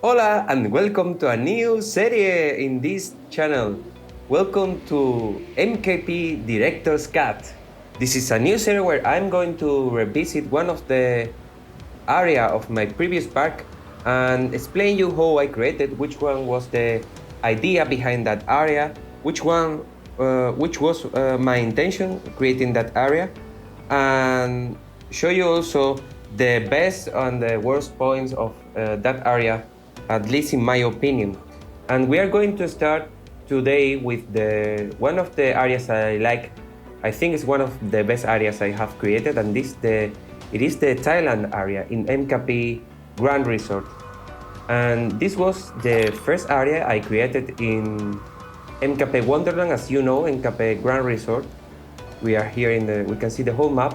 Hola and welcome to a new serie in this channel. Welcome to MKP Director's Cut. This is a new serie where I'm going to revisit one of the area of my previous park and explain you how I created, which one was the idea behind that area, which was my intention creating that area, and show you also the best and the worst points of that area, at least in my opinion. And we are going to start today with one of the areas I like. I think it's one of the best areas I have created, and it is the Thailand area in MKP Grand Resort. And this was the first area I created in MKP Wonderland. As you know, MKP Grand Resort, we are here we can see the whole map.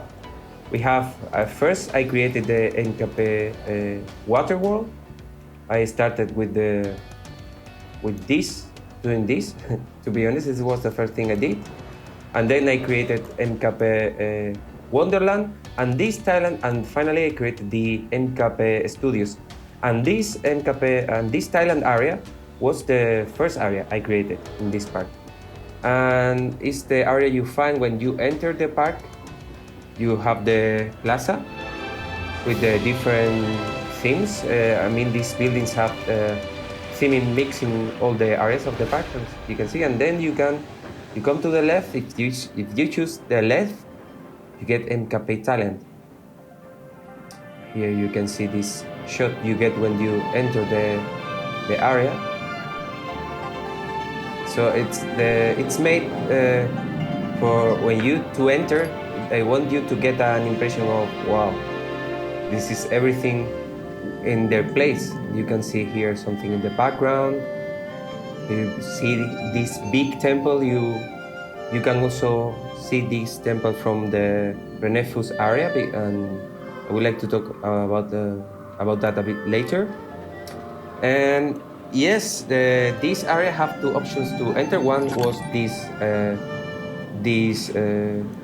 We have, first I created the MKP Water World. I started with doing this. To be honest, this was the first thing I did. And then I created MKP Wonderland and this Thailand, and finally I created the MKP Studios. And this MKP and this Thailand area was the first area I created in this park. And it's the area you find when you enter the park. You have the plaza with the different themes. I mean, these buildings have theming mix in all the areas of the park, as you can see. And then you come to the left. If you choose the left, you get MKP Thailand. Here you can see this shot you get when you enter the area. So it's made for when you to enter. I want you to get an impression of, wow, this is everything in their place. You can see here something in the background. You see this big temple. You can also see this temple from the Renefus area, and I would like to talk about that a bit later. And yes, this area have two options to enter. One was this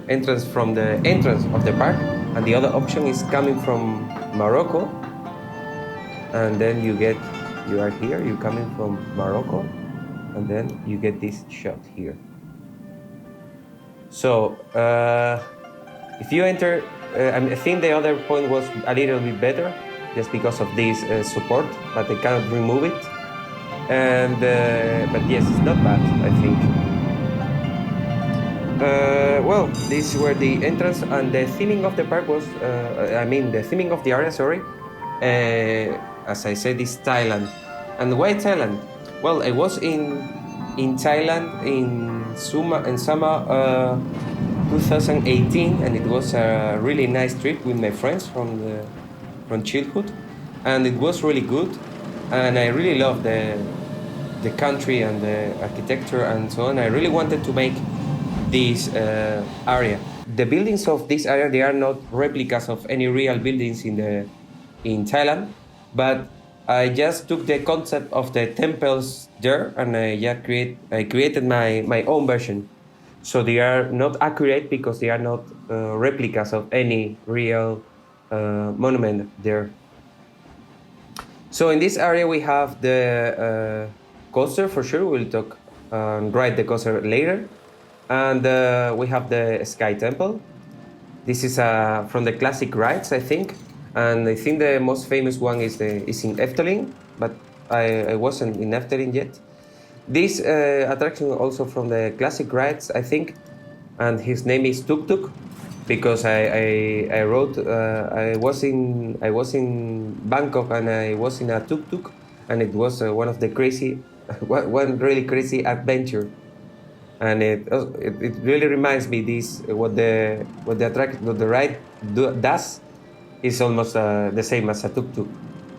entrance from the entrance of the park, and the other option is coming from Morocco. And then you are here, you're coming from Morocco, and then you get this shot here. So if you enter, I think the other point was a little bit better just because of this support, but I cannot remove it. And but yes, it's not bad, I think. Well, these were the entrance, and the theming of the park was, the theming of the area, sorry. As I said, is Thailand. And why Thailand? Well, I was in Thailand in summer 2018, and it was a really nice trip with my friends from childhood, and it was really good, and I really loved the country and the architecture and so on. I really wanted to make this area. The buildings of this area, they are not replicas of any real buildings in Thailand, but I just took the concept of the temples there, and I created my own version. So they are not accurate because they are not replicas of any real monument there. So in this area we have the coaster for sure. We'll talk and ride the coaster later. And we have the Sky Temple. This is from the classic rides, I think. And I think the most famous one is in Efteling, but I wasn't in Efteling yet. This attraction also from the classic rides, I think, and his name is Tuk Tuk, because I wrote I was in Bangkok, and I was in a tuk tuk, and it was one of the one really crazy adventure. And it really reminds me what the ride does is almost the same as a tuk-tuk.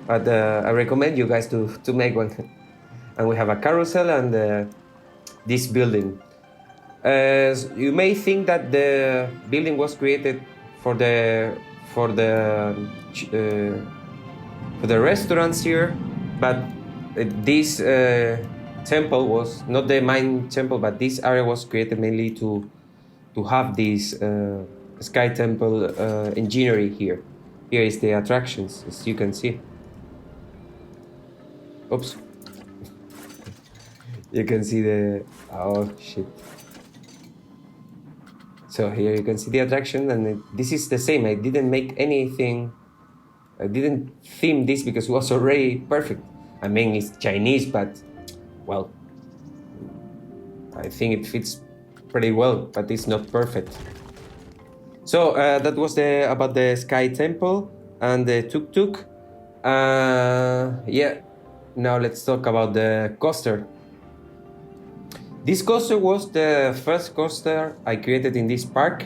But I recommend you guys to make one. And we have a carousel and this building. You may think that the building was created for the restaurants here, but this temple was not the main temple, but this area was created mainly to have this Sky Temple engineering here. Here is the attractions, as you can see. Oops. You can see the, oh shit. So here you can see the attraction, and this is the same. I didn't make anything, I didn't theme this because it was already perfect. I mean, it's Chinese, but well, I think it fits pretty well, but it's not perfect. So that was about the Sky Temple and the tuk-tuk. Yeah, now let's talk about the coaster. This coaster was the first coaster I created in this park,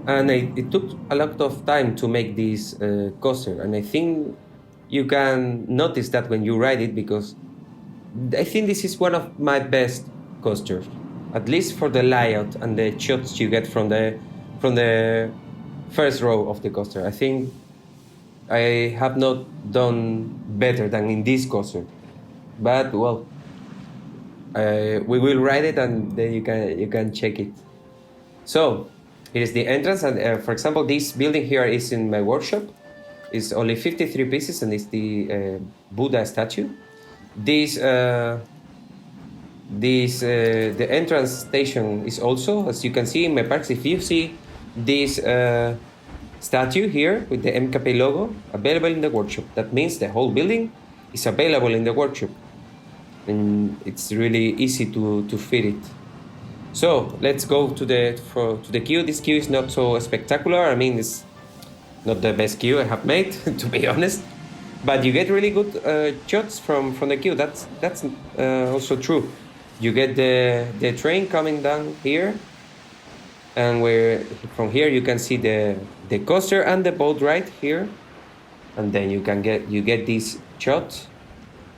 and it took a lot of time to make this coaster, and I think you can notice that when you ride it, because I think this is one of my best coasters, at least for the layout and the shots you get from the first row of the coaster. I think I have not done better than in this coaster, but well, we will ride it and then you can check it. So here is the entrance, and for example, this building here is in my workshop. It's only 53 pieces, and it's the Buddha statue. The entrance station is also, as you can see in my parks, if you see this statue here with the MKP logo, available in the workshop. That means the whole building is available in the workshop, and it's really easy to fit it. So let's go to the queue. This queue is not so spectacular. I mean, it's not the best queue I have made, to be honest. But you get really good shots from the queue. That's also true. You get the train coming down here, and from here you can see the coaster and the boat ride here, and then you get this shot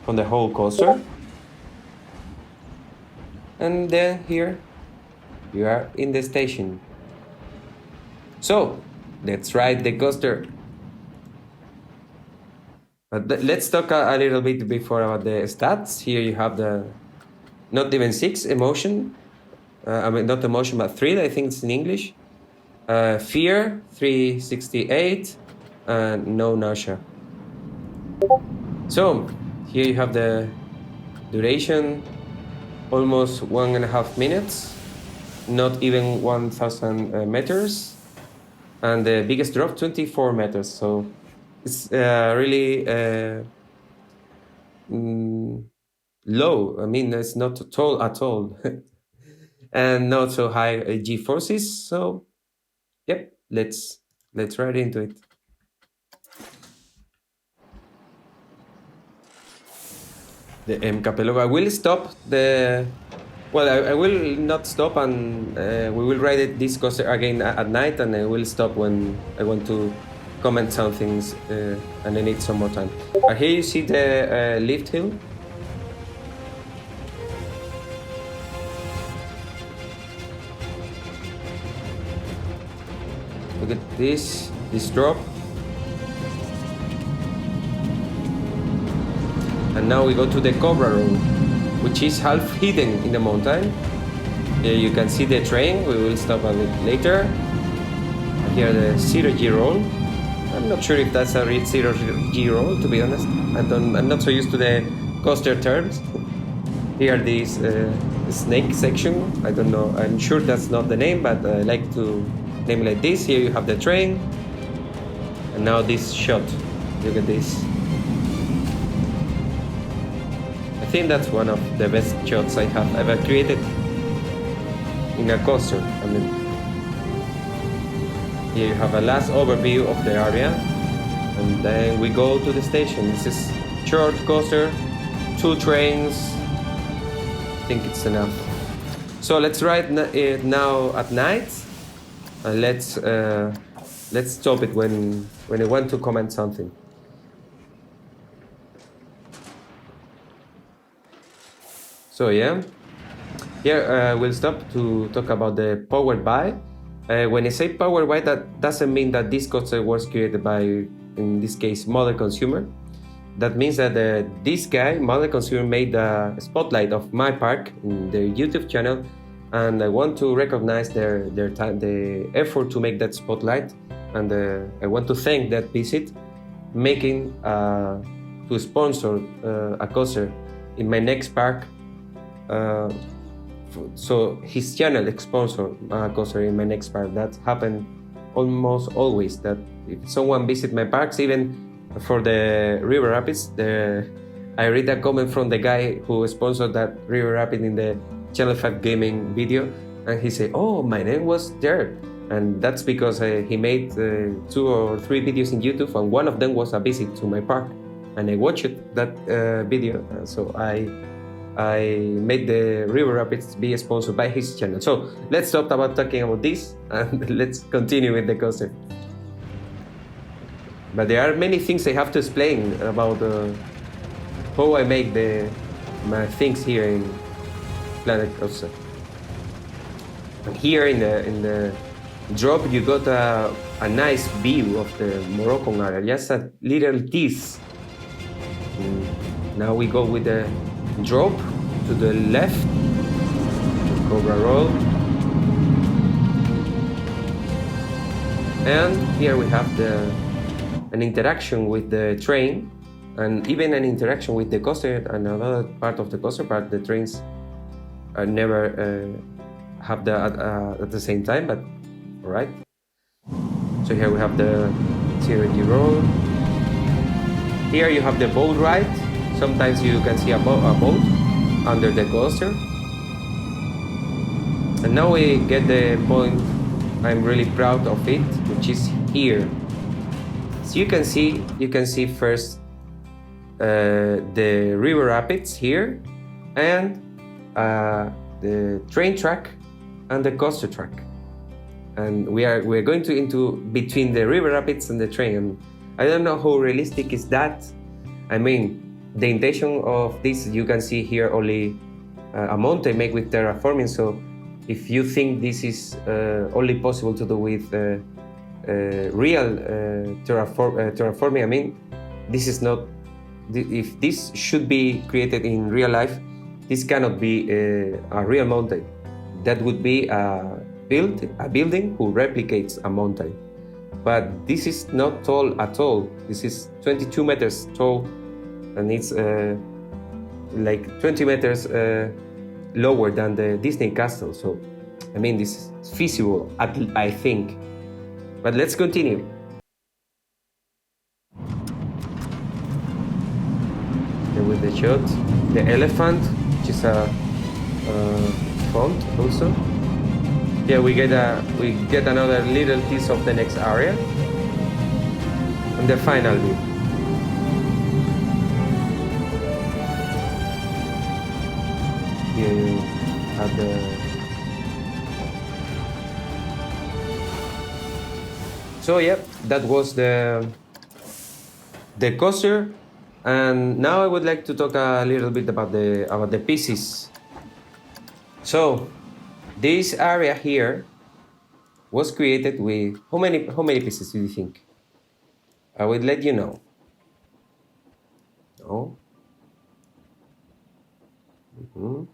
from the whole coaster, and then here you are in the station. So let's ride the coaster. But let's talk a little bit before about the stats. Here you have the not even 6 emotion. I mean, not emotion, but thrill. I think it's in English. Fear 368, and no nausea. So here you have the duration, almost 1.5 minutes, not even 1,000 meters, and the biggest drop 24 meters. So it's really low. I mean, it's not tall at all, and not so high G forces. So, yep, let's right into it. The MKP logo. I will stop the. Well, I will not stop, and we will ride this coaster again at night, and I will stop when I want to comment some things and I need some more time. Here you see the lift hill. Look at this drop. And now we go to the Cobra Road, which is half hidden in the mountain. Here you can see the train. We will stop a bit later. Here the zero G roll. I'm not sure if that's a real zero G roll, to be honest. I'm not so used to the coaster terms. Here this snake section. I don't know. I'm sure that's not the name, but I like to name it like this. Here you have the train, and now this shot. Look at this. I think that's one of the best shots I have ever created in a coaster. I mean, here you have a last overview of the area, and then we go to the station. This is short coaster, 2 trains. I think it's enough. So let's ride it now at night. Let's stop it when I want to comment something. So yeah, here we'll stop to talk about the powered by. When I say powered by, that doesn't mean that this coaster was created by, in this case, Model Consumer. That means that this guy, Model Consumer, made a spotlight of my park in their YouTube channel, and I want to recognize their time, the effort to make that spotlight, and I want to thank that visit, making to sponsor a coaster in my next park. So his channel sponsor a coaster in my next park. That happened almost always. That if someone visit my parks, even for the River Rapids, I read a comment from the guy who sponsored that River Rapid in the Channel 5 gaming video, and he said, "Oh, my name was there," and that's because he made 2 or 3 videos in YouTube, and one of them was a visit to my park, and I watched that video. So I made the River Rapids be sponsored by his channel. So let's stop about talking about this and let's continue with the coaster. But there are many things I have to explain about how I make my things here in Planet Coaster. And here in the drop, you got a nice view of the Moroccan area, just a little tease. Now we go with the drop to the left, Cobra Road, and here we have an interaction with the train, and even an interaction with the coaster. Another part of the coaster, but the trains are never have that at the same time. But all right. So here we have the serie road. Here you have the boat ride. Sometimes you can see a boat under the coaster. And now we get the point I'm really proud of it, which is here. So you can see first the river rapids here, and the train track and the coaster track. And we're going into between the river rapids and the train. And I don't know how realistic is that. I mean, the intention of this, you can see here only a mountain made with terraforming. So if you think this is only possible to do with real terraforming, I mean, this is not. If this should be created in real life, this cannot be a real mountain. That would be a building who replicates a mountain. But this is not tall at all. This is 22 meters tall, and it's like 20 meters lower than the Disney castle. So, I mean, this is feasible, I think. But let's continue. Here with the shot, the elephant, which is a font also. Yeah, we get another little piece of the next area, and the final view. Here you have the. So yeah, that was the coaster, and now I would like to talk a little bit about the pieces. So. This area here was created with how many pieces do you think? I will let you know. No. Mm-hmm.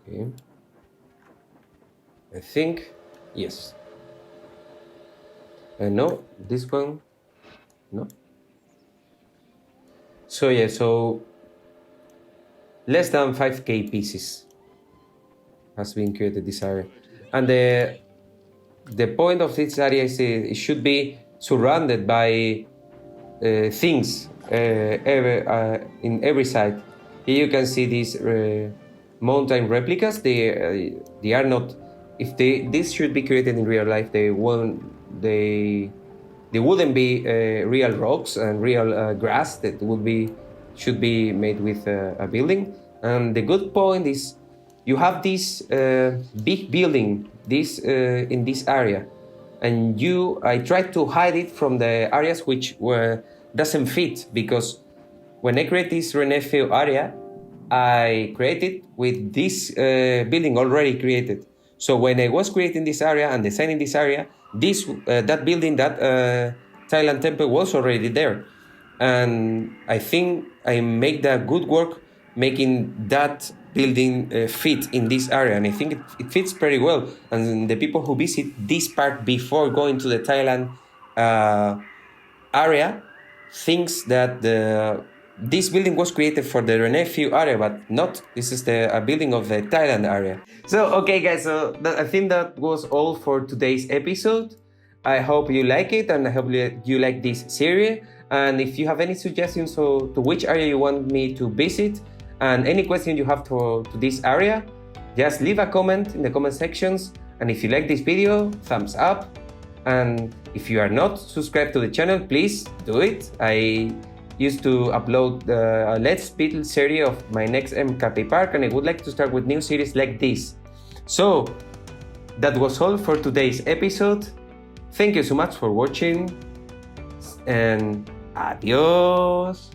Okay. I think yes. No, this one, no. So yeah, so less than 5K pieces has been created this area, and the point of this area is it should be surrounded by things in every side. Here you can see these mountain replicas. They are not. If this should be created in real life, they wouldn't be real rocks and real grass. That should be made with a building. And the good point is you have this big building in this area, and I tried to hide it from the areas which doesn't fit, because when I create this Renefio area, I created with this building already created. So when I was creating this area and designing this area, that building, that Thailand temple was already there. And I think I made the good work making that building fit in this area, and I think it fits pretty well. And the people who visit this park before going to the Thailand area thinks that this building was created for the Renefew area, but not. This is a building of the Thailand area. So, okay, guys, so I think that was all for today's episode. I hope you like it, and I hope you like this series. And if you have any suggestions to which area you want me to visit, and any question you have to this area, just leave a comment in the comment sections. And if you like this video, thumbs up. And if you are not subscribed to the channel, please do it. I used to upload a Let's Build series of my next MKP park, and I would like to start with new series like this. So that was all for today's episode. Thank you so much for watching, and adios.